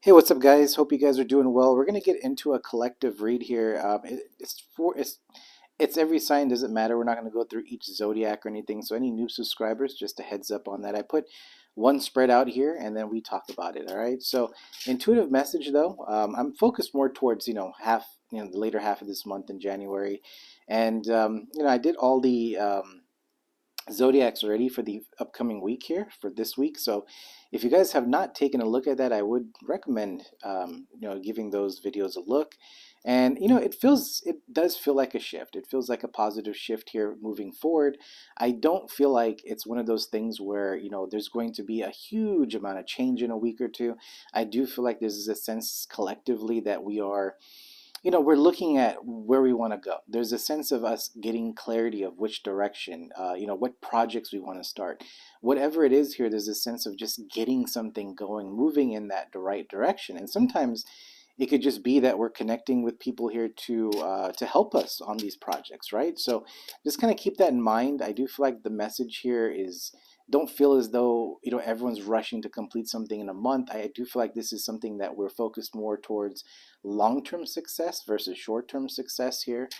Hey, what's up, guys? Hope you guys are doing well. We're gonna get into a collective read here. It's every sign, doesn't matter. We're not gonna go through each zodiac or anything. So any new subscribers, just a heads up on that. I put one spread out here, and then we talk about it. All right. So intuitive message though, I'm focused more towards the later half of this month in January, and I did all the zodiacs already for the upcoming week here for this week. So if you guys have not taken a look at that, I would recommend giving those videos a look. And it does feel like a shift. It feels like a positive shift here moving forward. I don't feel like it's one of those things where there's going to be a huge amount of change in a week or two. I do feel like there's a sense collectively that we're looking at where we want to go. There's a sense of us getting clarity of which direction, what projects we want to start. Whatever it is here, there's a sense of just getting something going, moving in that right direction. And sometimes it could just be that we're connecting with people here to help us on these projects, right? So just kind of keep that in mind. I do feel like the message here is don't feel as though everyone's rushing to complete something in a month. I do feel like this is something that we're focused more towards long-term success versus short-term success here.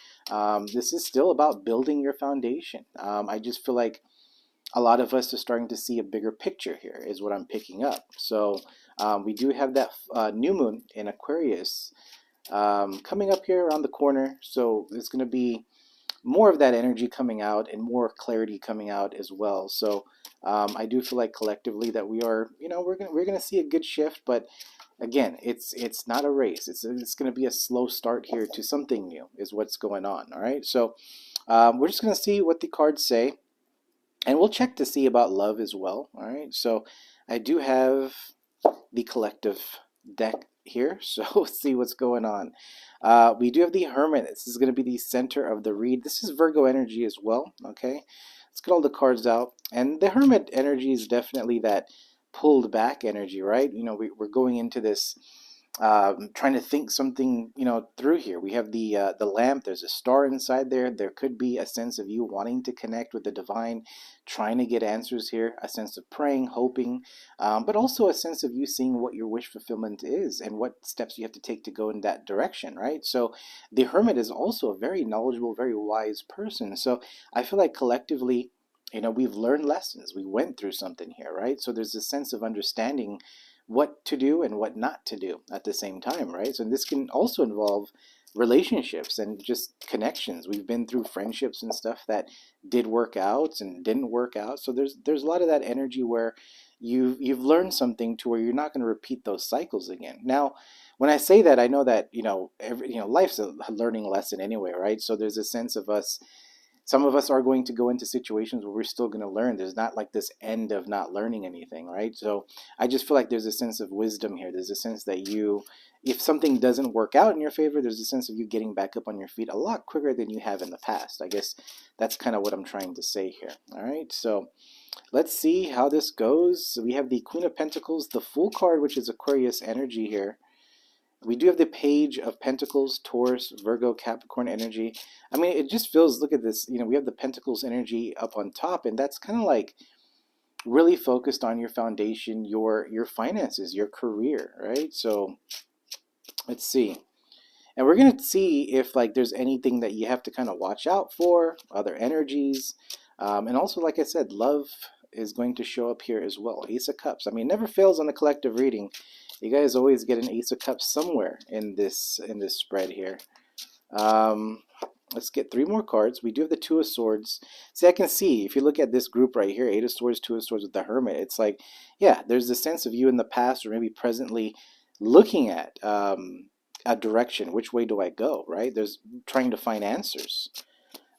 This is still about building your foundation. I just feel like a lot of us are starting to see a bigger picture here is what I'm picking up. So we do have that new moon in Aquarius coming up here around the corner. So it's going to be more of that energy coming out and more clarity coming out as well. So I do feel like collectively that we are, we're gonna see a good shift, but again, it's not a race. It's gonna be a slow start here to something new is what's going on. All right, so we're just gonna see what the cards say, and we'll check to see about love as well. All right, so I do have the collective deck here, so let's see what's going on. We do have the Hermit. This is going to be the center of the read. This is Virgo energy as well. Okay, let's get all the cards out. And the Hermit energy is definitely that pulled back energy, right? We're going into this trying to think something through here. We have the lamp. There's a star inside there. There could be a sense of you wanting to connect with the divine, trying to get answers here, a sense of praying, hoping, but also a sense of you seeing what your wish fulfillment is and what steps you have to take to go in that direction, right? So the Hermit is also a very knowledgeable, very wise person. So I feel like collectively, we've learned lessons. We went through something here, right? So there's a sense of understanding what to do and what not to do at the same time, right? So this can also involve relationships and just connections. We've been through friendships and stuff that did work out and didn't work out. So there's a lot of that energy where you've learned something to where you're not going to repeat those cycles again. Now, when I say that, I know that life's a learning lesson anyway, right? So there's a sense of us, some of us are going to go into situations where we're still going to learn. There's not like this end of not learning anything, right? So I just feel like there's a sense of wisdom here. There's a sense that if something doesn't work out in your favor, there's a sense of you getting back up on your feet a lot quicker than you have in the past. I guess that's kind of what I'm trying to say here. All right, so let's see how this goes. So we have the Queen of Pentacles, the Fool card, which is Aquarius energy here. We do have the Page of Pentacles, Taurus, Virgo, Capricorn energy. I mean, it just feels, look at this, we have the Pentacles energy up on top, and that's kind of like really focused on your foundation, your finances, your career, right? So let's see. And we're going to see if there's anything that you have to kind of watch out for, other energies. And also, like I said, love is going to show up here as well. Ace of Cups. I mean, it never fails on the collective reading. You guys always get an Ace of Cups somewhere in this spread here. Let's get 3 more cards. We do have the Two of Swords. See, I can see, if you look at this group right here, 8 of Swords, 2 of Swords with the Hermit, it's like, yeah, there's a sense of you in the past or maybe presently looking at a direction. Which way do I go, right? There's trying to find answers.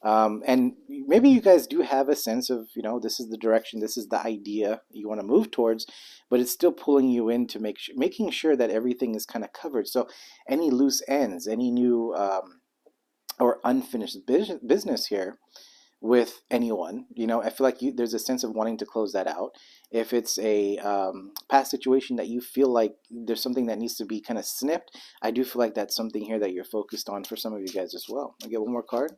And maybe you guys do have a sense of, this is the direction, this is the idea you want to move towards, but it's still pulling you in to making sure that everything is kind of covered. So any loose ends, any new or unfinished business here with anyone, I feel like there's a sense of wanting to close that out. If it's a past situation that you feel like there's something that needs to be kind of snipped, I do feel like that's something here that you're focused on for some of you guys as well. I'll get one more card.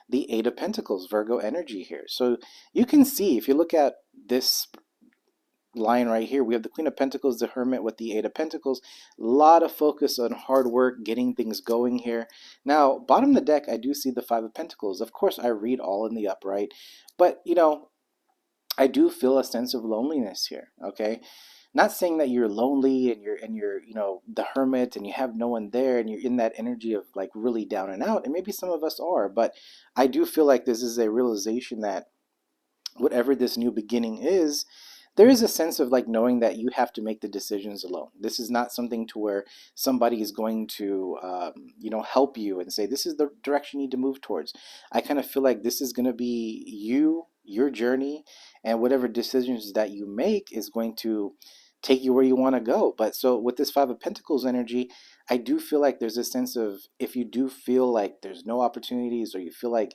The Eight of Pentacles, Virgo energy here. So you can see, if you look at this line right here, we have the Queen of Pentacles, the Hermit with the Eight of Pentacles. A lot of focus on hard work, getting things going here. Now, bottom of the deck, I do see the Five of Pentacles. Of course, I read all in the upright, but I do feel a sense of loneliness here. Okay, not saying that you're lonely and you're the hermit and you have no one there and you're in that energy of like really down and out, and maybe some of us are, but I do feel like this is a realization that whatever this new beginning is, there is a sense of like knowing that you have to make the decisions alone. This is not something to where somebody is going to, help you and say, this is the direction you need to move towards. I kind of feel like this is going to be your journey, and whatever decisions that you make is going to take you where you want to go. But so with this Five of Pentacles energy, I do feel like there's a sense of, if you do feel like there's no opportunities, or you feel like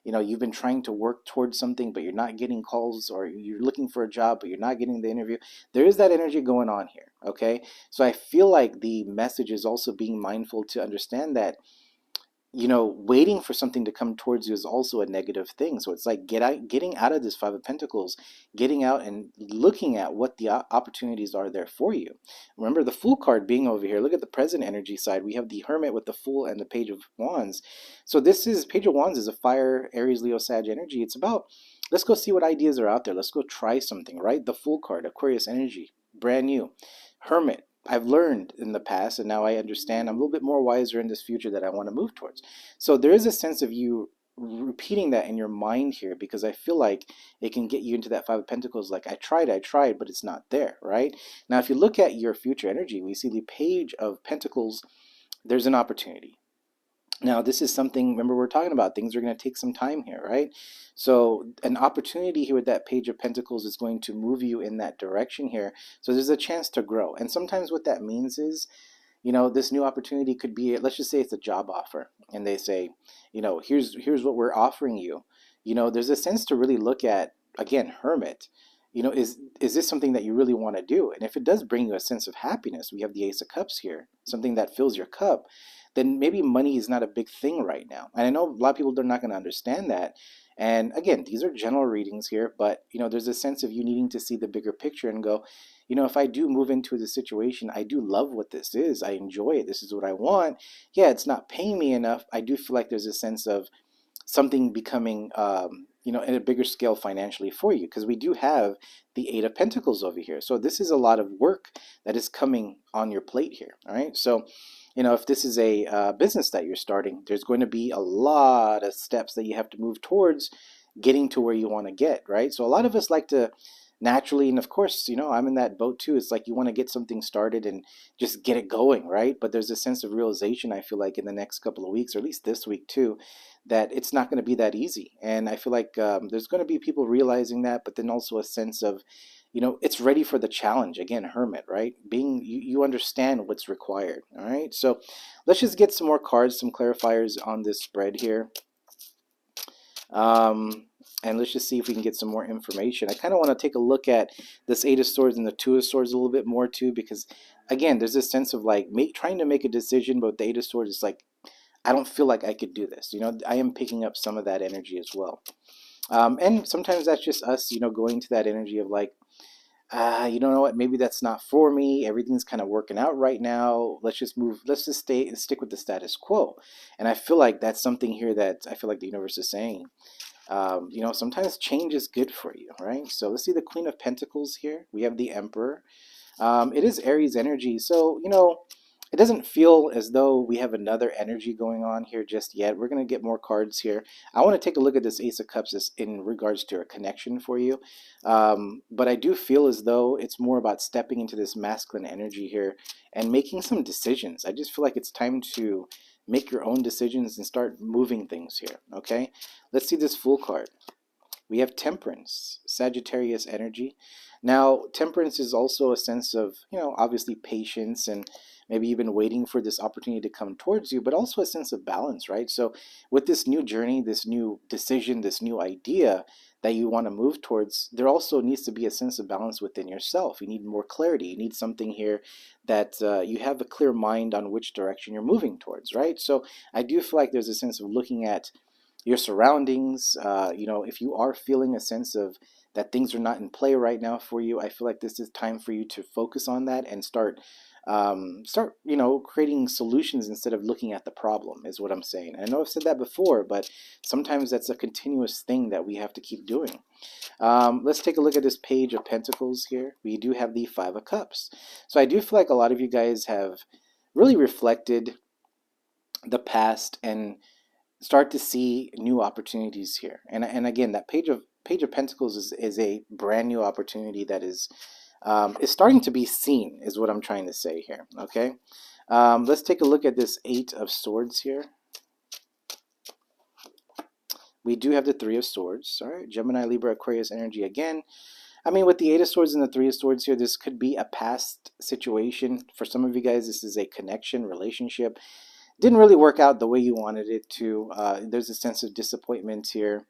you've been trying to work towards something but you're not getting calls, or you're looking for a job but you're not getting the interview, there is that energy going on here. Okay, so I feel like the message is also being mindful to understand that waiting for something to come towards you is also a negative thing. So it's like getting out of this Five of Pentacles, getting out and looking at what the opportunities are there for you. Remember the Fool card being over here. Look at the present energy side. We have the Hermit with the Fool and the Page of Wands. So this is, Page of Wands is a fire, Aries, Leo, Sag energy. It's about, let's go see what ideas are out there. Let's go try something, right? The Fool card, Aquarius energy, brand new. Hermit, I've learned in the past, and now I understand. I'm a little bit more wiser in this future that I want to move towards. So there is a sense of you repeating that in your mind here, because I feel like it can get you into that Five of Pentacles. Like, I tried, but it's not there, right? Now, if you look at your future energy, we see the Page of Pentacles. There's an opportunity. Now, this is something, remember, we're talking about things are going to take some time here, right? So an opportunity here with that Page of Pentacles is going to move you in that direction here. So there's a chance to grow. And sometimes what that means is, this new opportunity could be, let's just say it's a job offer, and they say, here's what we're offering you. There's a sense to really look at, again, Hermit, is this something that you really want to do? And if it does bring you a sense of happiness, we have the Ace of Cups here, something that fills your cup, then maybe money is not a big thing right now. And I know a lot of people, they're not going to understand that. And again, these are general readings here, but there's a sense of you needing to see the bigger picture and go, if I do move into the situation, I do love what this is. I enjoy it. This is what I want. Yeah, it's not paying me enough. I do feel like there's a sense of something becoming, in a bigger scale financially for you, because we do have the Eight of Pentacles over here. So this is a lot of work that is coming on your plate here. All right. So, if this is a business that you're starting, there's going to be a lot of steps that you have to move towards getting to where you want to get, right? So a lot of us like to naturally, and of course, I'm in that boat too. It's like you want to get something started and just get it going, right? But there's a sense of realization, I feel like, in the next couple of weeks, or at least this week too, that it's not going to be that easy. And I feel like there's going to be people realizing that, but then also a sense of, it's ready for the challenge. Again, Hermit, right? Being, you understand what's required. All right. So let's just get some more cards, some clarifiers on this spread here. And let's just see if we can get some more information. I kind of want to take a look at this Eight of Swords and the Two of Swords a little bit more too, because again, there's this sense of like trying to make a decision, but the Eight of Swords is like, I don't feel like I could do this. I am picking up some of that energy as well. And sometimes that's just us, going to that energy of like, you know what, maybe that's not for me. Everything's kind of working out right now. Let's just stick with the status quo. And I feel like that's something here that I feel like the universe is saying. Sometimes change is good for you, right? So let's see the Queen of Pentacles here. We have the Emperor. It is Aries energy. So, it doesn't feel as though we have another energy going on here just yet. We're going to get more cards here. I want to take a look at this Ace of Cups in regards to a connection for you. But I do feel as though it's more about stepping into this masculine energy here and making some decisions. I just feel like it's time to make your own decisions and start moving things here, okay? Let's see this Fool card. We have Temperance, Sagittarius energy. Now, temperance is also a sense of, obviously patience, and maybe you've been waiting for this opportunity to come towards you, but also a sense of balance, right? So with this new journey, this new decision, this new idea that you want to move towards, there also needs to be a sense of balance within yourself. You need more clarity. You need something here that you have a clear mind on which direction you're moving towards, right? So I do feel like there's a sense of looking at your surroundings. If you are feeling a sense of that things are not in play right now for you, I feel like this is time for you to focus on that and start creating solutions instead of looking at the problem, is what I'm saying. I know I've said that before, but sometimes that's a continuous thing that we have to keep doing. Let's take a look at this page of pentacles here. We do have the Five of Cups. So I do feel like a lot of you guys have really reflected the past and start to see new opportunities here. And again, that page of pentacles is a brand new opportunity that is starting to be seen, is what I'm trying to say here. Okay, let's take a look at this Eight of Swords here. We do have the Three of Swords. All right, Gemini, Libra, Aquarius energy again. I mean, with the Eight of Swords and the Three of Swords here, this could be a past situation. For some of you guys, this is a connection, relationship. Didn't really work out the way you wanted it to. There's a sense of disappointment here.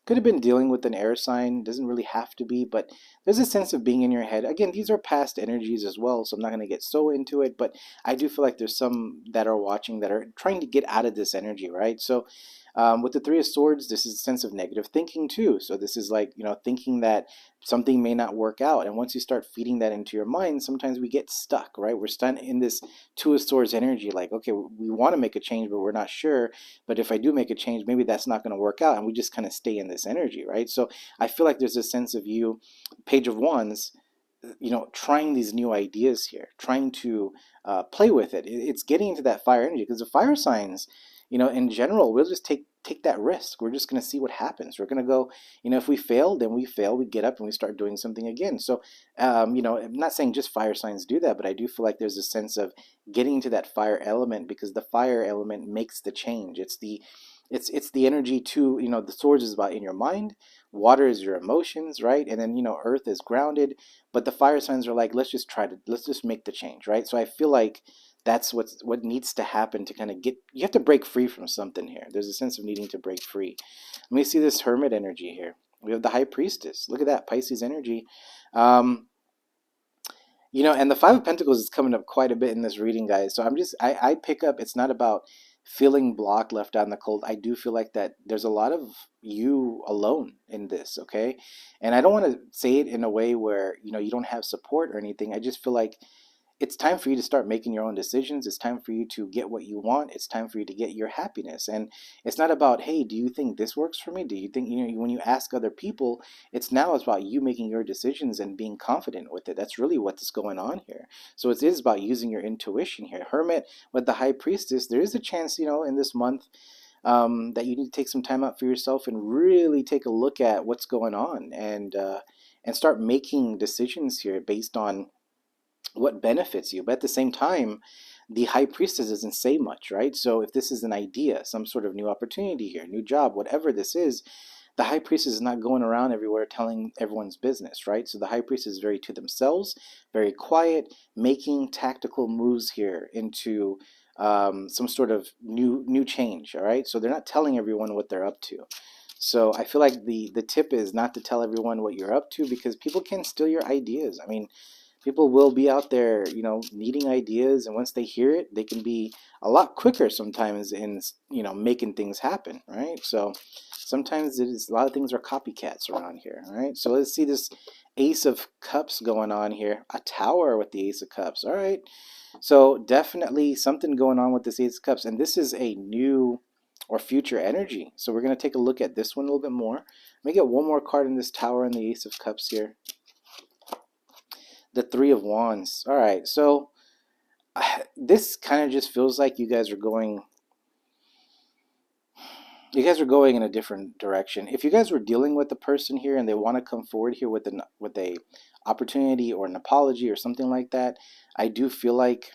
Could have been dealing with an air sign. Doesn't really have to be, but there's a sense of being in your head. Again, these are past energies as well, so I'm not going to get so into it, but I do feel like there's some that are watching that are trying to get out of this energy, right? So with the Three of Swords, this is a sense of negative thinking too. So this is like, thinking that something may not work out. And once you start feeding that into your mind, sometimes we get stuck, right? We're stuck in this Two of Swords energy, like, okay, we want to make a change, but we're not sure. But if I do make a change, maybe that's not going to work out. And we just kind of stay in this energy, right? So I feel like there's a sense of you, Page of Wands, trying these new ideas here, trying to play with it. It's getting into that fire energy, because the fire signs, in general, we'll just take that risk. We're just going to see what happens. We're going to go, if we fail, then we fail. We get up and we start doing something again. So, I'm not saying just fire signs do that, but I do feel like there's a sense of getting into that fire element, because the fire element makes the change. It's the energy to, the swords is about in your mind, water is your emotions, right? And then, earth is grounded, but the fire signs are like, let's just make the change, right? So I feel like that's what needs to happen to kind of you have to break free from something here. There's a sense of needing to break free. Let me see this Hermit energy here. We have the High Priestess. Look at that, Pisces energy. And the Five of Pentacles is coming up quite a bit in this reading, guys. So I pick up, it's not about feeling blocked, left out in the cold. I do feel like that there's a lot of you alone in this, okay? And I don't want to say it in a way where, you don't have support or anything. I just feel like it's time for you to start making your own decisions. It's time for you to get what you want. It's time for you to get your happiness. And it's not about, hey, do you think this works for me? Do you think, when you ask other people, it's about you making your decisions and being confident with it. That's really what's going on here. So it is about using your intuition here. Hermit with the High Priestess, there is a chance, in this month, that you need to take some time out for yourself and really take a look at what's going on and start making decisions here based on what benefits you. But at the same time, the High Priestess doesn't say much, right? So if this is an idea, some sort of new opportunity here, new job, whatever this is, the High Priestess is not going around everywhere telling everyone's business, right? So the High Priestess is very to themselves, very quiet, making tactical moves here into some sort of new change, all right? So they're not telling everyone what they're up to. So I feel like the tip is not to tell everyone what you're up to, because people can steal your ideas. I mean, people will be out there, needing ideas, and once they hear it, they can be a lot quicker sometimes in, making things happen, right? So sometimes a lot of things are copycats around here, all right? So let's see this Ace of Cups going on here. A Tower with the Ace of Cups, all right? So definitely something going on with this Ace of Cups, and this is a new or future energy. So we're going to take a look at this one a little bit more. Let me get one more card in this Tower and the Ace of Cups here. The Three of Wands. All right, so this kind of just feels like you guys are going in a different direction. If you guys were dealing with a person here and they want to come forward here with a opportunity or an apology or something like that, I do feel like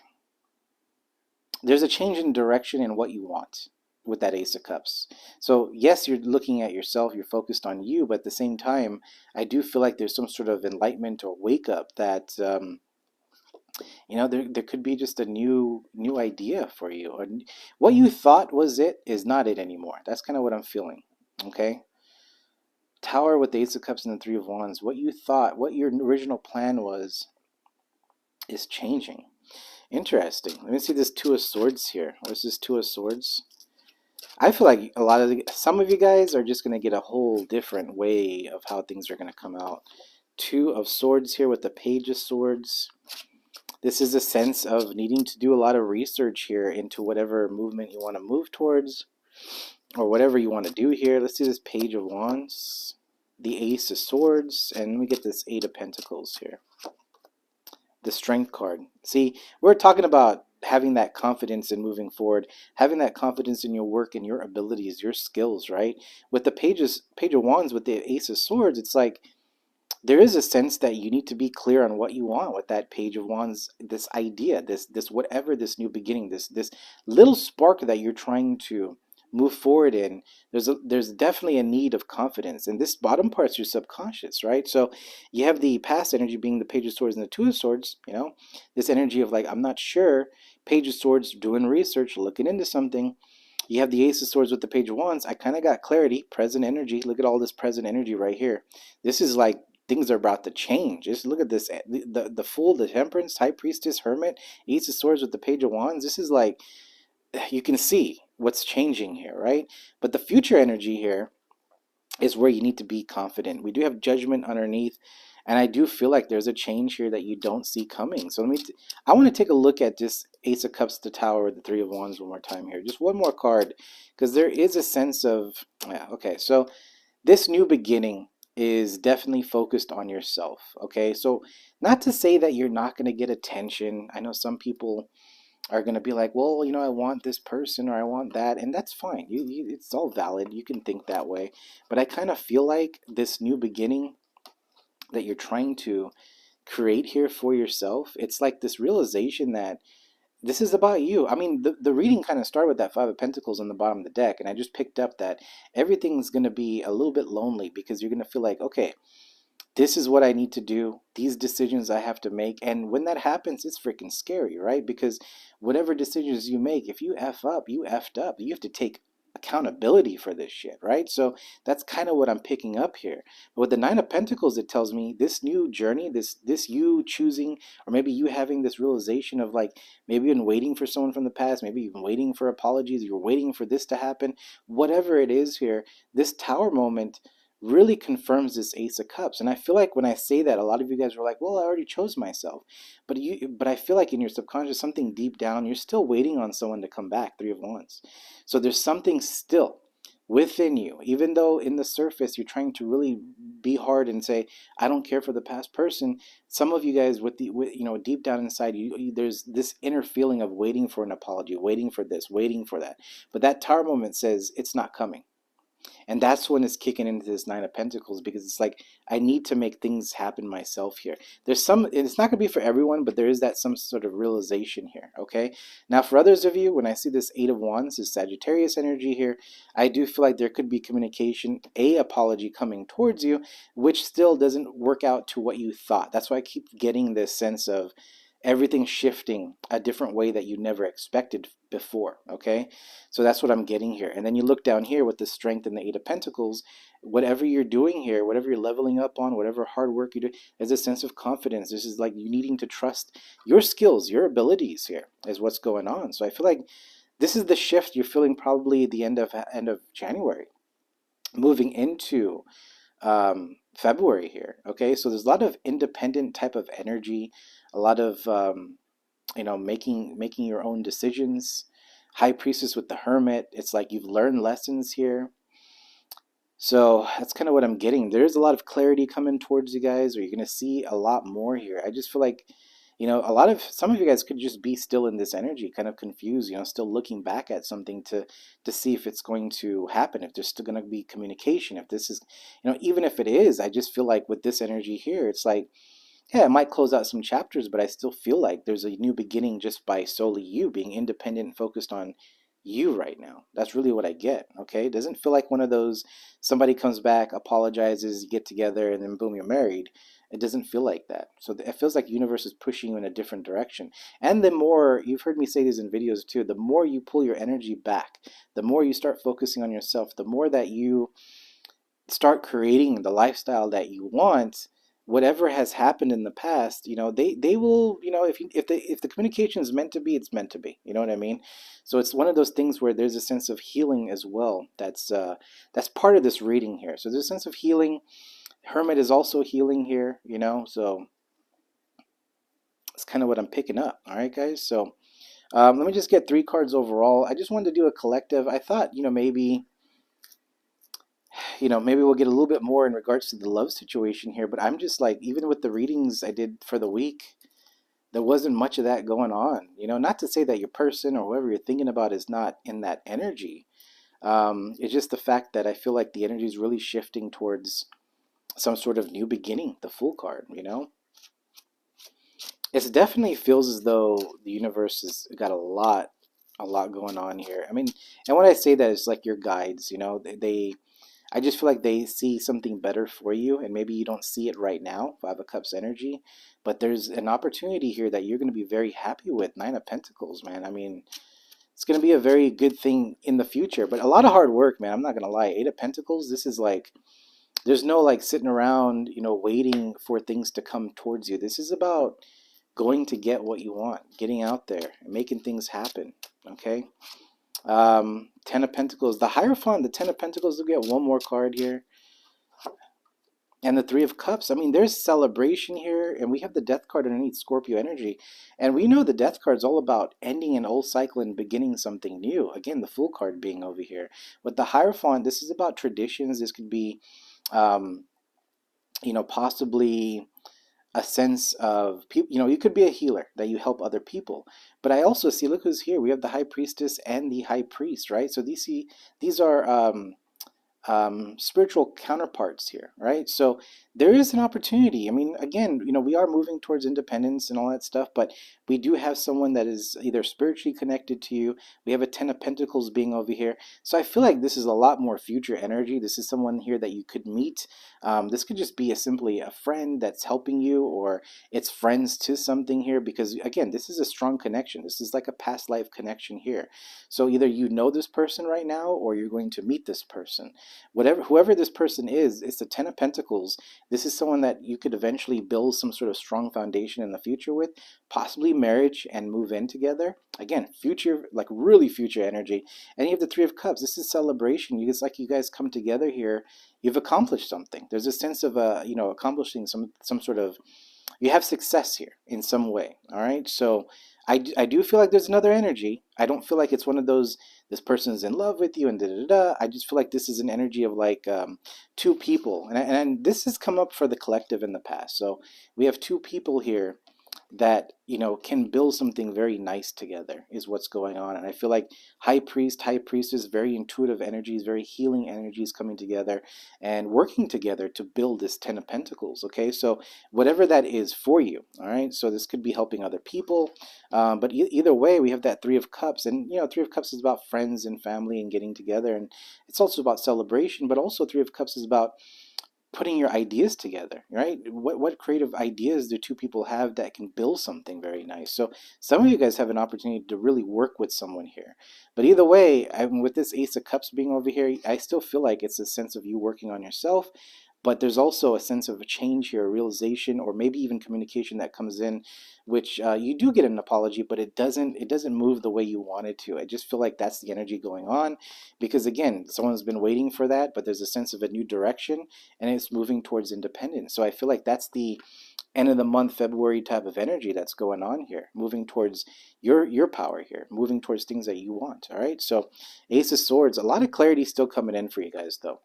there's a change in direction in what you want with that Ace of Cups. So yes, you're looking at yourself, you're focused on you, but at the same time, I do feel like there's some sort of enlightenment or wake up that there could be just a new idea for you, or what you thought was it is not it anymore. That's kind of what I'm feeling. Okay, Tower with the Ace of Cups and the Three of Wands. What you thought, what your original plan was, is changing. Interesting. Let me see this Two of Swords here. What's this Two of Swords? I feel like some of you guys are just going to get a whole different way of how things are going to come out. Two of Swords here with the Page of Swords. This is a sense of needing to do a lot of research here into whatever movement you want to move towards, or whatever you want to do here. Let's see this Page of Wands, the Ace of Swords, and we get this Eight of Pentacles here. The Strength card. See, we're talking about having that confidence in moving forward, having that confidence in your work and your abilities, your skills, right? With the Page of Wands, with the Ace of Swords, it's like there is a sense that you need to be clear on what you want with that Page of Wands, this idea, this whatever, this new beginning, this little spark that you're trying to move forward in. There's definitely a need of confidence, and this bottom part's your subconscious, right? So you have the past energy being the Page of Swords and the Two of Swords, you know, this energy of like, I'm not sure. Page of Swords, doing research, looking into something. You have the Ace of Swords with the Page of Wands. I kind of got clarity, present energy. Look at all this present energy right here. This is like things are about to change. Just look at this, the Fool, the Temperance, High Priestess, Hermit, Ace of Swords with the Page of Wands. This is like, you can see what's changing here, right? But the future energy here is where you need to be confident. We do have Judgment underneath, and I do feel like there's a change here that you don't see coming. So I want to take a look at this Ace of Cups, the Tower, the Three of Wands one more time here. Just one more card, because there is a sense of, yeah, okay, so this new beginning is definitely focused on yourself, okay? So not to say that you're not going to get attention. I know some people are going to be like, well, you know, I want this person or I want that, and that's fine. It's all valid. You can think that way. But I kind of feel like this new beginning that you're trying to create here for yourself, it's like this realization that this is about you. I mean, the reading kind of started with that Five of Pentacles on the bottom of the deck, and I just picked up that everything's going to be a little bit lonely because you're going to feel like, okay, this is what I need to do, these decisions I have to make. And when that happens, it's freaking scary, right? Because whatever decisions you make, if you F up, you effed up. You have to take accountability for this shit, right? So that's kind of what I'm picking up here. But with the Nine of Pentacles, it tells me this new journey, this you choosing, or maybe you having this realization of like, maybe you've been waiting for someone from the past, maybe you've been waiting for apologies, you're waiting for this to happen. Whatever it is here, this Tower moment really confirms this Ace of Cups. And I feel like when I say that, a lot of you guys were like, well, I already chose myself. But I feel like in your subconscious, something deep down, you're still waiting on someone to come back. Three of Wands. So there's something still within you, even though in the surface you're trying to really be hard and say, I don't care for the past person. Some of you guys with you know, deep down inside there's this inner feeling of waiting for an apology, waiting for this, waiting for that. But that Tower moment says it's not coming. And that's when it's kicking into this Nine of Pentacles, because it's like, I need to make things happen myself here. There's some, and it's not going to be for everyone, but there is that some sort of realization here, okay? Now, for others of you, when I see this Eight of Wands, this Sagittarius energy here, I do feel like there could be communication, a apology coming towards you, which still doesn't work out to what you thought. That's why I keep getting this sense of everything shifting a different way that you never expected before, okay? So that's what I'm getting here. And then you look down here with the Strength and the Eight of Pentacles, whatever you're doing here, whatever you're leveling up on, whatever hard work you do, there's a sense of confidence. This is like you needing to trust your skills, your abilities here is what's going on. So I feel like this is the shift you're feeling probably at the end of January, moving into February here, okay? So there's a lot of independent type of energy, a lot of you know, making your own decisions. High Priestess with the Hermit, it's like you've learned lessons here. So that's kind of what I'm getting. There's a lot of clarity coming towards you guys, or you're going to see a lot more here. I just feel like, you know, some of you guys could just be still in this energy, kind of confused, you know, still looking back at something to see if it's going to happen, if there's still going to be communication, if this is, you know, even if it is, I just feel like with this energy here, it's like, yeah, it might close out some chapters, but I still feel like there's a new beginning just by solely you being independent and focused on you right now. That's really what I get, okay? It doesn't feel like one of those, somebody comes back, apologizes, you get together, and then boom, you're married. It doesn't feel like that. So it feels like the universe is pushing you in a different direction. And the more, you've heard me say this in videos too, the more you pull your energy back, the more you start focusing on yourself, the more that you start creating the lifestyle that you want, whatever has happened in the past, they will, if the communication is meant to be, it's meant to be. You know what I mean? So it's one of those things where there's a sense of healing as well. That's part of this reading here. So there's a sense of healing. Hermit is also healing here, so it's kind of what I'm picking up. All right, guys. So let me just get 3 cards overall. I just wanted to do a collective. I thought, maybe we'll get a little bit more in regards to the love situation here, but I'm just like, even with the readings I did for the week, there wasn't much of that going on. Not to say that your person or whoever you're thinking about is not in that energy. It's just the fact that I feel like the energy is really shifting towards some sort of new beginning, the Fool card. It definitely feels as though the universe has got a lot going on here. I mean, and when I say that, it's like your guides, I just feel like they see something better for you, and maybe you don't see it right now, Five of Cups energy, but there's an opportunity here that you're going to be very happy with. Nine of Pentacles, man. I mean, it's going to be a very good thing in the future, but a lot of hard work, man. I'm not going to lie. Eight of Pentacles, this is like, there's no like sitting around, waiting for things to come towards you. This is about going to get what you want, getting out there and making things happen, okay? Ten of Pentacles, the Hierophant, the Ten of Pentacles, will get one more card here. And the Three of Cups, I mean, there's celebration here, and we have the Death card underneath, Scorpio energy. And we know the Death card is all about ending an old cycle and beginning something new. Again, the Fool card being over here. With the Hierophant, this is about traditions. This could be, possibly a sense of people. You could be a healer, that you help other people. But I also see, look who's here. We have the High Priestess and the High Priest, right? So these are spiritual counterparts here, right? So there is an opportunity. I mean, again, we are moving towards independence and all that stuff, but we do have someone that is either spiritually connected to you. We have a Ten of Pentacles being over here. So I feel like this is a lot more future energy. This is someone here that you could meet. This could just be simply a friend that's helping you, or it's friends to something here, because again, this is a strong connection. This is like a past life connection here. So either you know this person right now, or you're going to meet this person. Whoever this person is, it's the Ten of Pentacles. This is someone that you could eventually build some sort of strong foundation in the future with, possibly marriage and move in together. Again, future, like really future energy. And you have the Three of Cups. This is celebration. It's like you guys come together here. You've accomplished something. There's a sense of accomplishing some sort of, you have success here in some way. All right. So I do feel like there's another energy. I don't feel like it's one of those, this person's in love with you and da da da. I just feel like this is an energy of like two people. And this has come up for the collective in the past. So we have two people here that can build something very nice together, is what's going on. And I feel like high priestess, very intuitive energies, very healing energies coming together and working together to build this Ten of Pentacles. Okay, so whatever that is for you, all right, so this could be helping other people, but either way, we have that Three of Cups. And Three of Cups is about friends and family and getting together, and it's also about celebration, but also Three of Cups is about putting your ideas together, right? What creative ideas do two people have that can build something very nice? So some of you guys have an opportunity to really work with someone here. But either way, with this Ace of Cups being over here, I still feel like it's a sense of you working on yourself. But there's also a sense of a change here, a realization, or maybe even communication that comes in, which you do get an apology, but it doesn't move the way you want it to. I just feel like that's the energy going on, because again, someone's been waiting for that, but there's a sense of a new direction, and it's moving towards independence. So I feel like that's the end of the month, February type of energy that's going on here, moving towards your power here, moving towards things that you want. All right. So Ace of Swords, a lot of clarity still coming in for you guys though.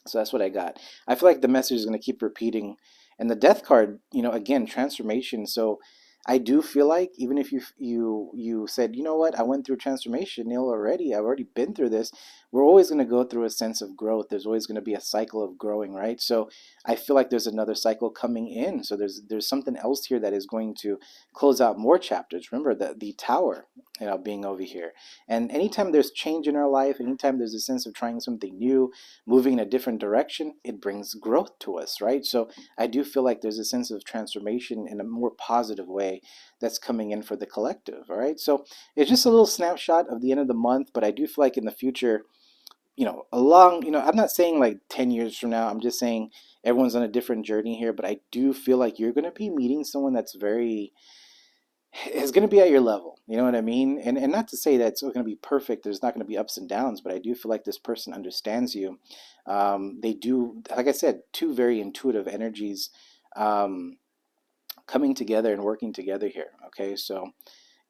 So that's what I got. I feel like the message is going to keep repeating. And the Death card, again, transformation. So I do feel like even if you said, you know what, I went through transformation, Neil, already. I've already been through this. We're always going to go through a sense of growth. There's always going to be a cycle of growing, right? So I feel like there's another cycle coming in. So there's something else here that is going to close out more chapters. Remember the Tower, being over here. And anytime there's change in our life, anytime there's a sense of trying something new, moving in a different direction, it brings growth to us, right? So I do feel like there's a sense of transformation in a more positive way that's coming in for the collective. All right, so it's just a little snapshot of the end of the month, but I do feel like in the future, I'm not saying like 10 years from now. I'm just saying everyone's on a different journey here, but I do feel like you're going to be meeting someone that's very is going to be at your level. You know what I mean? And not to say that it's going to be perfect. There's not going to be ups and downs, but I do feel like this person understands you. They do, like I said, two very intuitive energies um, coming together and working together here. Okay, so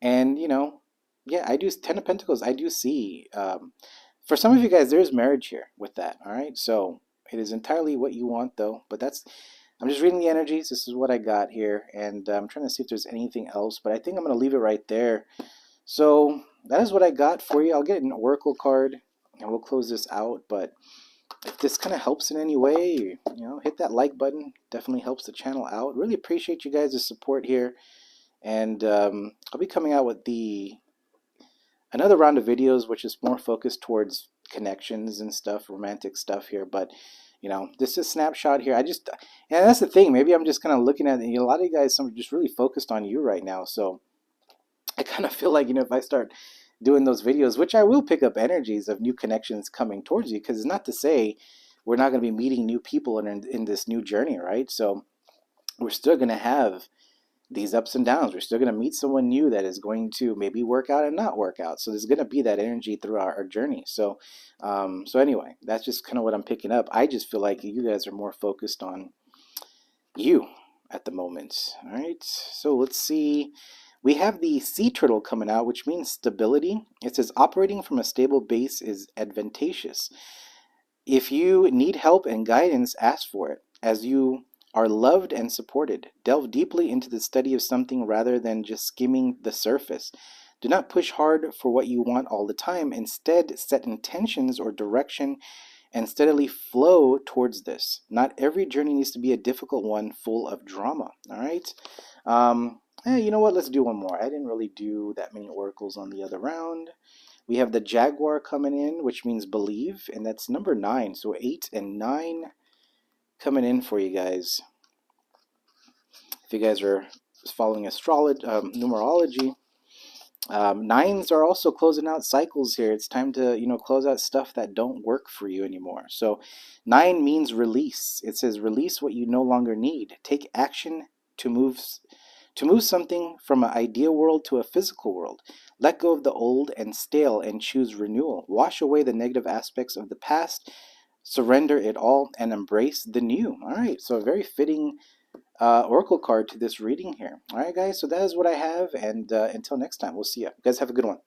and yeah, I do 10 of Pentacles. I do see. For some of you guys, there's marriage here with that. All right, so it is entirely what you want, though. But I'm just reading the energies. This is what I got here, and I'm trying to see if there's anything else. But I think I'm going to leave it right there. So that is what I got for you. I'll get an oracle card, and we'll close this out. But if this kind of helps in any way, hit that like button. Definitely helps the channel out. Really appreciate you guys' support here. And I'll be coming out with another round of videos, which is more focused towards connections and stuff, romantic stuff here. But this is a snapshot here. And that's the thing. Maybe I'm just kind of looking at a lot of you guys. Some are just really focused on you right now. So I kind of feel like if I start doing those videos, which I will pick up energies of new connections coming towards you, because it's not to say we're not going to be meeting new people in this new journey, right? So we're still going to have these ups and downs. We're still going to meet someone new that is going to maybe work out and not work out. So there's going to be that energy throughout our journey. So, so anyway, that's just kind of what I'm picking up. I just feel like you guys are more focused on you at the moment. All right. So let's see. We have the sea turtle coming out, which means stability. It says operating from a stable base is advantageous. If you need help and guidance, ask for it. As you are loved and supported, delve deeply into the study of something rather than just skimming the surface. Do not push hard for what you want all the time. Instead, set intentions or direction and steadily flow towards this. Not every journey needs to be a difficult one full of drama. All right. You know what? Let's do one more. I didn't really do that many oracles on the other round. We have the Jaguar coming in, which means believe, and that's number 9. So 8 and 9 coming in for you guys. If you guys are following astrology, numerology, nines are also closing out cycles here. It's time to close out stuff that don't work for you anymore. So 9 means release. It says release what you no longer need. Take action to move something from an ideal world to a physical world. Let go of the old and stale and choose renewal. Wash away the negative aspects of the past, surrender it all, and embrace the new. All right, so a very fitting oracle card to this reading here. All right, guys, so that is what I have, and until next time, we'll see you. You guys have a good one.